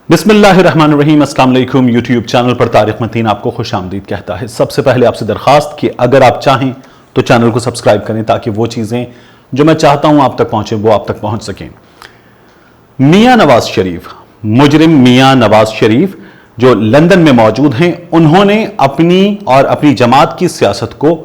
बिस्मिल्लाहिर्रहमानिर्रहीम। अस्सलाम वालेकुम। यूट्यूब चैनल पर तारिक मतीन आपको खुश आमदीद कहता है। सबसे पहले आपसे दरखास्त कि अगर आप चाहें तो चैनल को सब्सक्राइब करें ताकि वो चीज़ें जो मैं चाहता हूं आप तक पहुंचे वो आप तक पहुंच सकें। मियां नवाज शरीफ, मुजरिम मियां नवाज शरीफ जो लंदन में मौजूद हैं, उन्होंने अपनी और अपनी जमात की सियासत को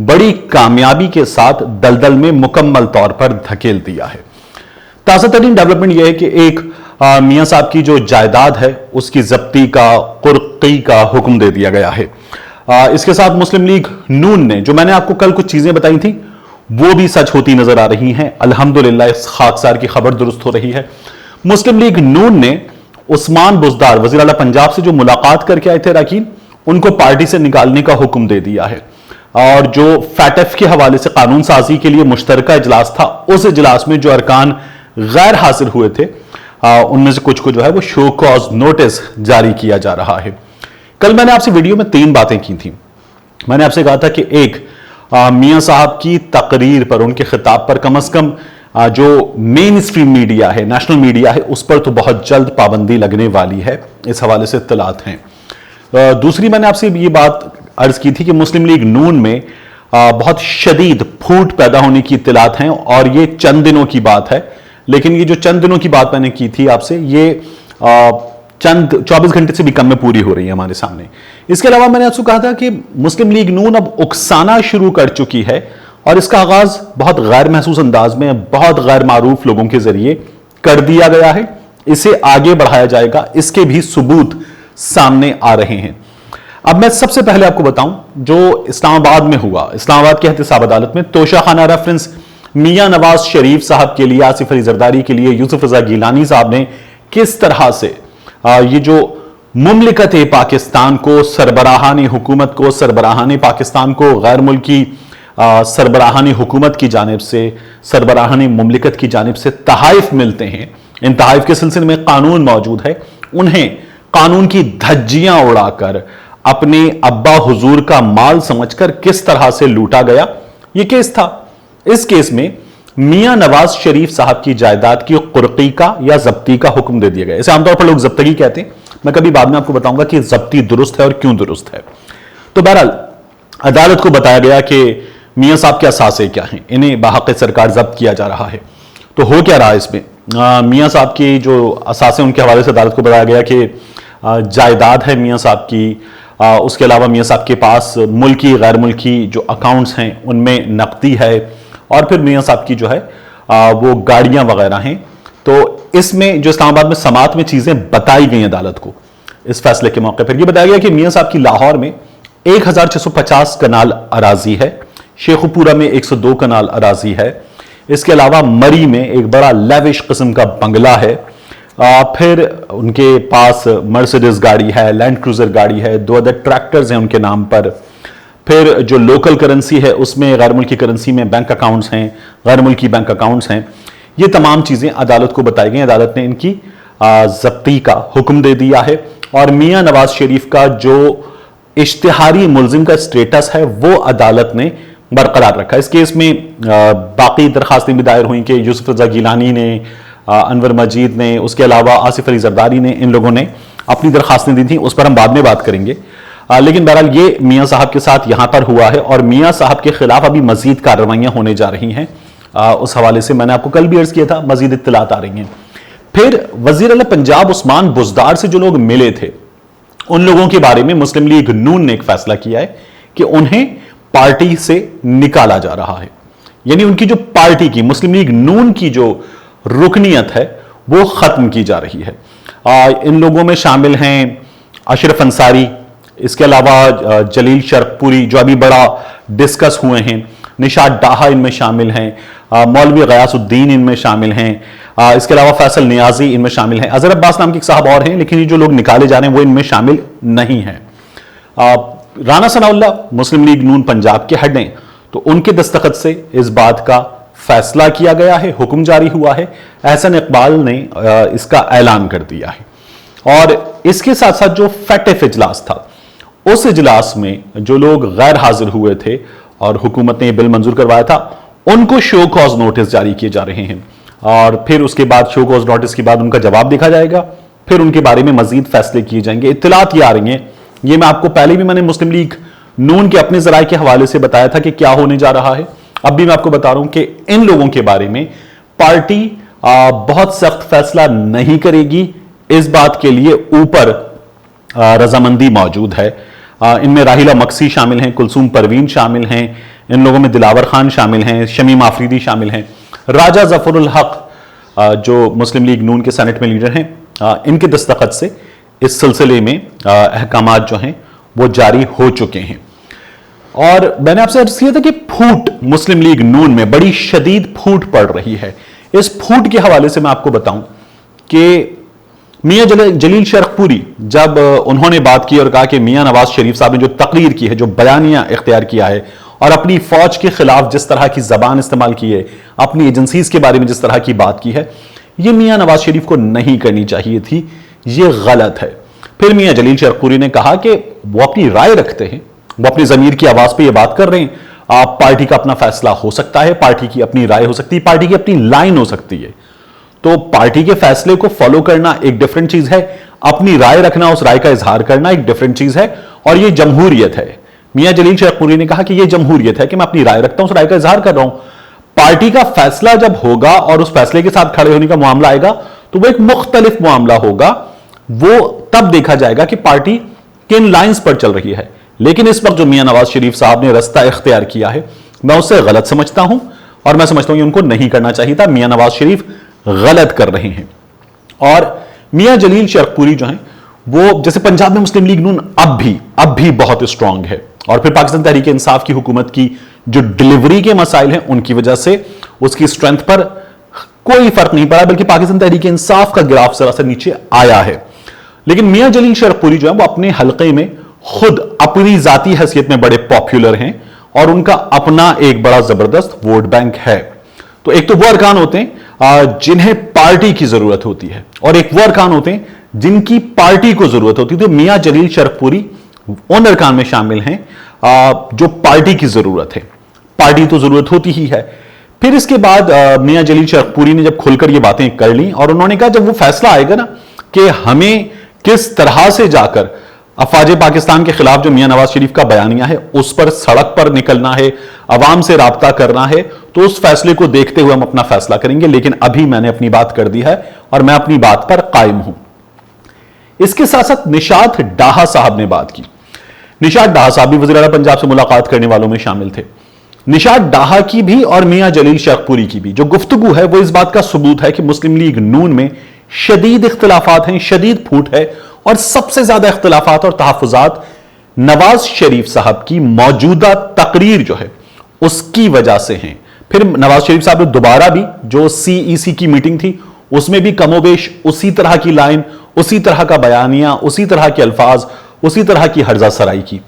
बड़ी कामयाबी के साथ दलदल में मुकम्मल तौर पर धकेल दिया है। ताज़ा तरीन डेवलपमेंट यह है कि एक मियां साहब की जो जायदाद है उसकी जब्ती का, कुर्की का हुक्म दे दिया गया है। इसके साथ मुस्लिम लीग नून ने, जो मैंने आपको कल कुछ चीजें बताई थी, वो भी सच होती नजर आ रही हैं। अल्हम्दुलिल्लाह इस खाकसार की खबर दुरुस्त हो रही है। मुस्लिम लीग नून ने उस्मान बुज़दार, वज़ीर आला पंजाब से जो मुलाकात करके आए थे अरकान, उनको पार्टी से निकालने का हुक्म दे दिया है। और जो फैटफ के हवाले से कानून साजी के लिए मुश्तरका इजलास था, उस इजलास में जो अरकान गैर हाजिर हुए थे उनमें से कुछ को जो है वो शो कॉज नोटिस जारी किया जा रहा है। कल मैंने आपसे वीडियो में 3 बातें की थी। मैंने आपसे कहा था कि एक, मियां साहब की तकरीर पर, उनके खिताब पर कम से कम जो मेन स्ट्रीम मीडिया है, नेशनल मीडिया है, उस पर तो बहुत जल्द पाबंदी लगने वाली है। इस हवाले से इत्तलात हैं। दूसरी, मैंने आपसे ये बात अर्ज की थी कि मुस्लिम लीग नून में बहुत शदीद फूट पैदा होने की इत्तलात हैं और ये चंद दिनों की बात है। लेकिन ये जो चंद दिनों की बात मैंने की थी आपसे, ये चंद 24 घंटे से भी कम में पूरी हो रही है हमारे सामने। इसके अलावा मैंने आपसे कहा था कि मुस्लिम लीग नून अब उकसाना शुरू कर चुकी है और इसका आगाज बहुत गैर महसूस अंदाज में, बहुत गैर मारूफ लोगों के जरिए कर दिया गया है। इसे आगे बढ़ाया जाएगा, इसके भी सबूत सामने आ रहे हैं। अब मैं सबसे पहले आपको बताऊं जो इस्लामाबाद में हुआ, इस्लामाबाद की एहतसाब अदालत में तोशाखाना रेफरेंस मियां नवाज शरीफ साहब के लिए, आसिफ अली जरदारी के लिए यूसुफ रजा गिलानी साहब ने किस तरह से ये जो मुमलिकत पाकिस्तान को, सरबराहानी हुकूमत को, सरबराहानी पाकिस्तान को गैर मुल्की सरबराहानी हुकूमत की जानिब से, सरबराहानी मुमलिकत की जानिब से तहाइफ मिलते हैं, इन तहाइफ के सिलसिले में कानून मौजूद है, उन्हें कानून की धज्जियां उड़ाकर अपने अब्बा हुजूर का माल समझकर किस तरह से लूटा गया, यह केस था। इस केस में मियां नवाज शरीफ साहब की जायदाद की कुर्की का या जब्ती का हुक्म दे दिया गया। इसे आमतौर पर लोग जब्तगी कहते हैं। मैं कभी बाद में आपको बताऊंगा कि जब्ती दुरुस्त है और क्यों दुरुस्त है। तो बहरहाल अदालत को बताया गया कि मियां साहब के असासे क्या हैं, इन्हें बाहक़ सरकार जब्त किया जा रहा है। तो हो क्या रहा है इसमें? मियां साहब की जो असासे, उनके हवाले से अदालत को बताया गया कि जायदाद है मियां साहब की, उसके अलावा मियां साहब के पास मुल्की गैर मुल्की जो अकाउंट्स हैं उनमें नकदी है, और फिर मियां साहब की जो है वो गाड़ियां वगैरह हैं। तो इसमें जो इस्लामाबाद में समात में चीजें बताई गई अदालत को इस फैसले के मौके पर, यह बताया गया कि मियां साहब की लाहौर में 1650 कनाल अराजी है, शेखुपुरा में 102 कनाल अराजी है, इसके अलावा मरी में एक बड़ा लेविश किस्म का बंगला है, फिर उनके पास मर्सिडीज गाड़ी है, लैंड क्रूजर गाड़ी है, 2 अदर ट्रैक्टर्स हैं उनके नाम पर, फिर जो लोकल करेंसी है उसमें गैर मुल्की करेंसी में बैंक अकाउंट्स हैं, गैर मुल्की बैंक अकाउंट्स हैं। ये तमाम चीज़ें अदालत को बताई गई। अदालत ने इनकी जब्ती का हुक्म दे दिया है और मियां नवाज शरीफ का जो इश्तिहारी मुलजिम का स्टेटस है वो अदालत ने बरकरार रखा। इस केस में बाकी दरखास्तें भी दायर हुई कि यूसुफ रजा गिलानी ने, अनवर मजीद ने, उसके अलावा आसिफ अली जरदारी ने, इन लोगों ने अपनी दरखास्तें दी थी, उस पर हम बाद में बात करेंगे। लेकिन बहरहाल ये मियां साहब के साथ यहां पर हुआ है और मियां साहब के खिलाफ अभी मजीद कार्रवाइयां होने जा रही हैं। उस हवाले से मैंने आपको कल भी अर्ज किया था, मजीद इत्तलात आ रही हैं। फिर वजीर आला पंजाब उस्मान बुज़दार से जो लोग मिले थे, उन लोगों के बारे में मुस्लिम लीग नून ने एक फैसला किया है कि उन्हें पार्टी से निकाला जा रहा है। यानी उनकी जो पार्टी की, मुस्लिम लीग नून की जो रुकनीयत है वो खत्म की जा रही है। इन लोगों में शामिल हैं अशरफ अंसारी, इसके अलावा जलील शरकपुरी जो अभी बड़ा डिस्कस हुए हैं, निशात डाहा इनमें शामिल हैं, मौलवी गयासुद्दीन इनमें शामिल हैं, इसके अलावा फैसल नियाजी इनमें शामिल हैं, अजहर अब्बास नाम के एक साहब और हैं, लेकिन ये जो लोग निकाले जा रहे हैं वो इनमें शामिल नहीं हैं। राना सनाउल्लाह मुस्लिम लीग नून पंजाब के हेड हैं, तो उनके दस्तखत से इस बात का फैसला किया गया है, हुक्म जारी हुआ है। एहसन इकबाल ने इसका ऐलान कर दिया है। और इसके साथ साथ जो फैटफ इजलास था, उस इजलास में जो लोग गैर हाजिर हुए थे और हुकूमत ने बिल मंजूर करवाया था, उनको शो कॉज नोटिस जारी किए जा रहे हैं। और फिर उसके बाद शो कॉज नोटिस के बाद उनका जवाब देखा जाएगा फिर उनके बारे में मजीद फैसले किए जाएंगे। इत्तलात ये आ रही हैं, ये मैं आपको पहले भी मैंने मुस्लिम लीग नून के अपने जराये के हवाले से बताया था कि क्या होने जा रहा है। अब भी मैं आपको बता रहा हूं कि इन लोगों के बारे में पार्टी बहुत सख्त फैसला नहीं करेगी। इस बात के लिए ऊपर रजामंदी मौजूद है। इनमें राहिला मक्सी शामिल हैं, कुलसूम परवीन शामिल हैं, इन लोगों में दिलावर खान शामिल हैं, शमीम आफरीदी शामिल हैं, राजा जफरुल हक जो मुस्लिम लीग नून के सेनेट में लीडर हैं, इनके दस्तखत से इस सिलसिले में अहकामात जो हैं वो जारी हो चुके हैं। और मैंने आपसे अर्ज किया था कि फूट मुस्लिम लीग नून में बड़ी शदीद फूट पड़ रही है। इस फूट के हवाले से मैं आपको बताऊं कि मियां जलील शरकपुरी जब उन्होंने बात की और कहा कि मियां नवाज शरीफ साहब ने जो तकरीर की है, जो बयानिया इख्तियार किया है और अपनी फौज के खिलाफ जिस तरह की जबान इस्तेमाल की है, अपनी एजेंसीज के बारे में जिस तरह की बात की है, यह मियां नवाज शरीफ को नहीं करनी चाहिए थी, यह गलत है। फिर मियां जलील शरकपुरी ने कहा कि वो अपनी राय रखते हैं, वो अपनी जमीर की आवाज पे ये बात कर रहे हैं। आप पार्टी का अपना फैसला हो सकता है, पार्टी की अपनी राय हो सकती है, पार्टी की अपनी लाइन हो सकती है। तो पार्टी के फैसले को फॉलो करना एक डिफरेंट चीज है, अपनी राय रखना, उस राय का इजहार करना एक डिफरेंट चीज है, और यह जमहूरियत है। मियां जलील शरकपुरी ने कहा कि यह जमहूरियत है कि मैं अपनी राय रखता हूं, उस राय का इजहार कर रहा हूं। पार्टी का फैसला जब होगा और उस फैसले के साथ खड़े होने का मामला आएगा तो वो एक मुख्तलिफ मामला होगा। वो तब देखा जाएगा कि पार्टी किन लाइंस पर चल रही है। लेकिन इस वक्त जो मियां नवाज शरीफ साहब ने रास्ता इख्तियार किया है, मैं उसे गलत समझता हूं और मैं समझता हूं कि उनको नहीं करना चाहिए था। मियां नवाज शरीफ गलत कर रहे हैं। और मियां जलील शरकपुरी जो हैं वो, जैसे पंजाब में मुस्लिम लीग नून अब भी बहुत स्ट्रांग है, और फिर पाकिस्तान तहरीक इंसाफ की हुकूमत की जो डिलीवरी के मसाइल हैं उनकी वजह से उसकी स्ट्रेंथ पर कोई फर्क नहीं पड़ा, बल्कि पाकिस्तान तहरीक इंसाफ का ग्राफ जरा सा नीचे आया है। लेकिन मियां जलील शरकपुरी जो है वो अपने हलके में खुद अपनी जाती हैसियत में बड़े पॉपुलर हैं और उनका अपना एक बड़ा जबरदस्त वोट बैंक है। तो एक तो वो अरकान होते हैं जिन्हें पार्टी की जरूरत होती है, और एक वो अरकान होते हैं जिनकी पार्टी को जरूरत होती है। तो मियां जलील शरकपुरी उन अरकान में शामिल हैं जो पार्टी की जरूरत है। पार्टी तो जरूरत होती ही है। फिर इसके बाद मियां जलील शरकपुरी ने जब खुलकर ये बातें कर ली और उन्होंने कहा जब वो फैसला आएगा ना कि हमें किस तरह से जाकर अफवाज पाकिस्तान के खिलाफ जो मियां नवाज शरीफ का बयानिया है उस पर सड़क पर निकलना है, अवाम से राब्ता करना है, तो उस फैसले को देखते हुए हम अपना फैसला करेंगे। लेकिन अभी मैंने अपनी बात कर दी है और मैं अपनी बात पर कायम हूं। इसके साथ साथ निशात डाहा साहब ने बात की। निशात डाहा साहब भी वज़ीर आला पंजाब से मुलाकात करने वालों में शामिल थे। निशात डाहा की भी और मियां जलील शरकपुरी की भी जो गुफ्तगू है वो इस बात का सबूत है कि मुस्लिम लीग नून में शदीद इख्तिलाफात हैं, शदीद फूट है, और सबसे ज्यादा इख्तिलाफात और तहफ़्फ़ुज़ात नवाज शरीफ साहब की मौजूदा तकरीर जो है उसकी वजह से हैं। फिर नवाज शरीफ साहब ने दोबारा भी जो CEC की मीटिंग थी उसमें भी कमोबेश उसी तरह की लाइन, उसी तरह का बयानिया, उसी तरह के अल्फाज, उसी तरह की हर्जा सराई की।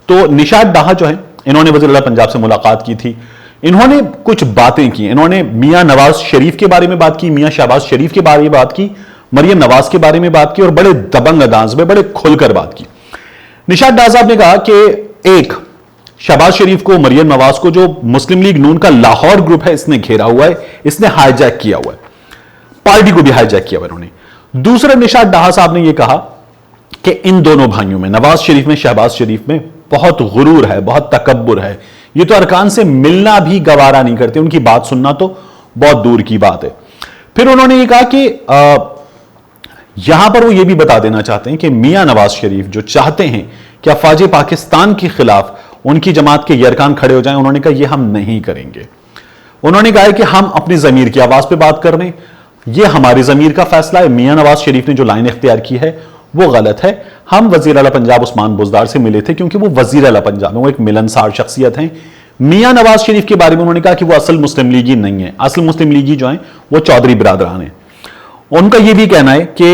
तो निशात डाहा जो है इन्होंने वज़ीर आला पंजाब से मुलाकात की थी, इन्होंने कुछ बातें की। इन्होंने मियां नवाज शरीफ के बारे में बात की, मियां शहबाज शरीफ के बारे में बात की, मरियम नवाज के बारे में बात की, और बड़े दबंग अंदाज में बड़े खुलकर बात की। निशात डाहा साहब ने कहा कि एक, शहबाज शरीफ को, मरियम नवाज को जो मुस्लिम लीग नून का लाहौर ग्रुप है इसने घेरा हुआ है, इसने हाईजैक किया हुआ है, पार्टी को भी हाईजैक किया हुआ इन्होंने। दूसरे, निशात डाहा साहब ने यह कहा कि इन दोनों भाइयों में, नवाज शरीफ में, शहबाज शरीफ में बहुत गुरूर है, बहुत तकब्बुर है, ये तो अरकान से मिलना भी गवारा नहीं करते, उनकी बात सुनना तो बहुत दूर की बात है। फिर उन्होंने ये कहा कि यहां पर वो ये भी बता देना चाहते हैं कि मियां नवाज शरीफ जो चाहते हैं कि अफवाज पाकिस्तान के खिलाफ उनकी जमात के ये अरकान खड़े हो जाएं, उन्होंने कहा ये हम नहीं करेंगे। उन्होंने कहा कि हम अपनी जमीर की आवाज पे बात कर रहे हैं, ये हमारी जमीर का फैसला है। मियां नवाज शरीफ ने जो लाइन इख्तियार की है वो गलत है। हम वजीर आला पंजाब उस्मान बुज़दार से मिले थे क्योंकि वो वजीर आला पंजाब में, वो एक मिलनसार शख्सियत हैं। मियां नवाज शरीफ के बारे में उन्होंने कहा कि वो असल मुस्लिम लीगी नहीं है, असल मुस्लिम लीगी जो है वो चौधरी बिरादरान है। उनका यह भी कहना है कि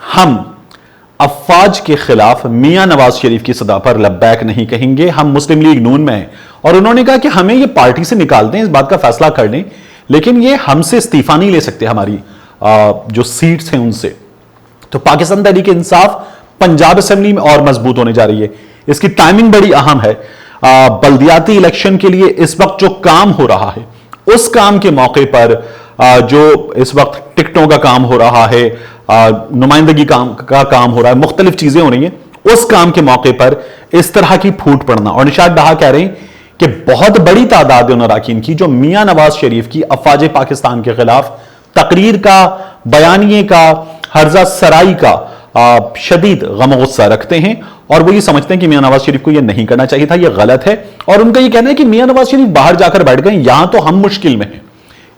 हम अफवाज के खिलाफ मियां नवाज शरीफ की सदा पर लब्बैक नहीं कहेंगे, हम मुस्लिम लीग नून में हैं। और उन्होंने कहा कि हमें ये पार्टी से निकाल दें, इस बात का फैसला कर लें, लेकिन ये हमसे इस्तीफा नहीं ले सकते, हमारी जो सीट्स हैं उनसे। तो पाकिस्तान तहरीक इंसाफ पंजाब असेंबली में और मजबूत होने जा रही है, इसकी टाइमिंग बड़ी अहम है। बल्दियाती इलेक्शन के लिए इस वक्त जो काम हो रहा है, उस काम के मौके पर जो इस वक्त टिकटों का काम हो रहा है, नुमाइंदगी का काम हो रहा है, मुख्तलिफ चीजें हो रही हैं, उस काम के मौके पर इस तरह की फूट पड़ना। और निशात डाहा कह रहे हैं कि बहुत बड़ी तादाद है उन अरकान की जो मियां नवाज शरीफ की अफवाज पाकिस्तान के खिलाफ तकरीर का, बयानिए का, हर्जा सराई का शदीद गम गुस्सा रखते हैं और वो ये समझते हैं कि मियां नवाज शरीफ को ये नहीं करना चाहिए था, ये गलत है। और उनका ये कहना है कि मियां नवाज शरीफ बाहर जाकर बैठ गए, यहां तो हम मुश्किल में हैं,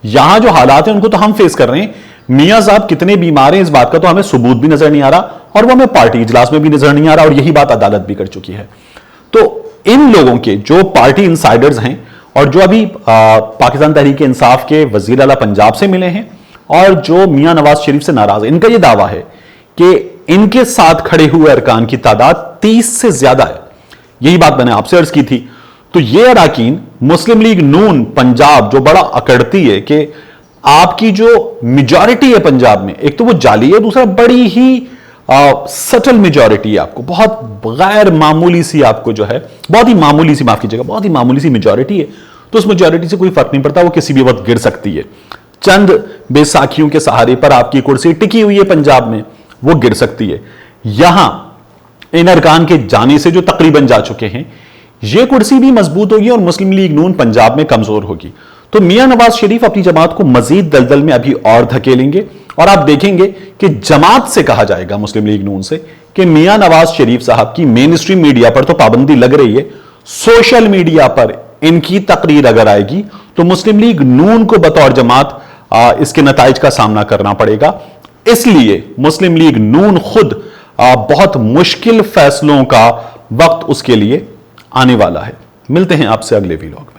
यहां जो हालात हैं उनको तो हम फेस कर रहे हैं, मियां साहब कितने बीमार हैं इस बात का तो हमें सबूत भी नजर नहीं आ रहा और वो हमें पार्टी इजलास में भी नजर नहीं आ रहा, और यही बात अदालत भी कर चुकी है। तो इन लोगों के जो पार्टी इंसाइडर्स हैं और जो अभी पाकिस्तान तहरीक इंसाफ के वजीर आला पंजाब से मिले हैं और जो मियां नवाज शरीफ से नाराज है, इनका यह दावा है कि इनके साथ खड़े हुए अरकान की तादाद 30 से ज्यादा है। यही बात मैंने आपसे अर्ज की थी। तो यह अरकान मुस्लिम लीग नून पंजाब जो बड़ा अकड़ती है कि आपकी जो मेजॉरिटी है पंजाब में, एक तो वो जाली है, दूसरा बड़ी ही सटल मेजॉरिटी है, आपको बहुत गैर मामूली सी, आपको जो है बहुत ही मामूली सी, माफ कीजिएगा, बहुत ही मामूली सी मेजॉरिटी है। तो उस मेजॉरिटी से कोई फर्क नहीं पड़ता, वो किसी भी वक्त गिर सकती है। चंद बेसाखियों के सहारे पर आपकी कुर्सी टिकी हुई है पंजाब में, वो गिर सकती है। यहां इन अरकान के जाने से जो तकरीबन जा चुके हैं, यह कुर्सी भी मजबूत होगी और मुस्लिम लीग नून पंजाब में कमजोर होगी। तो मियां नवाज शरीफ अपनी जमात को मजीद दलदल में अभी और धकेलेंगे और आप देखेंगे कि जमात से कहा जाएगा मुस्लिम लीग नून से कि मियां नवाज शरीफ साहब की मेन स्ट्रीम मीडिया पर तो पाबंदी लग रही है, सोशल मीडिया पर इनकी तकरीर अगर आएगी तो मुस्लिम लीग नून को बतौर जमात इसके नताइज का सामना करना पड़ेगा। इसलिए मुस्लिम लीग नून खुद बहुत मुश्किल फैसलों का वक्त उसके लिए आने वाला है। मिलते हैं आपसे अगले वीलॉग।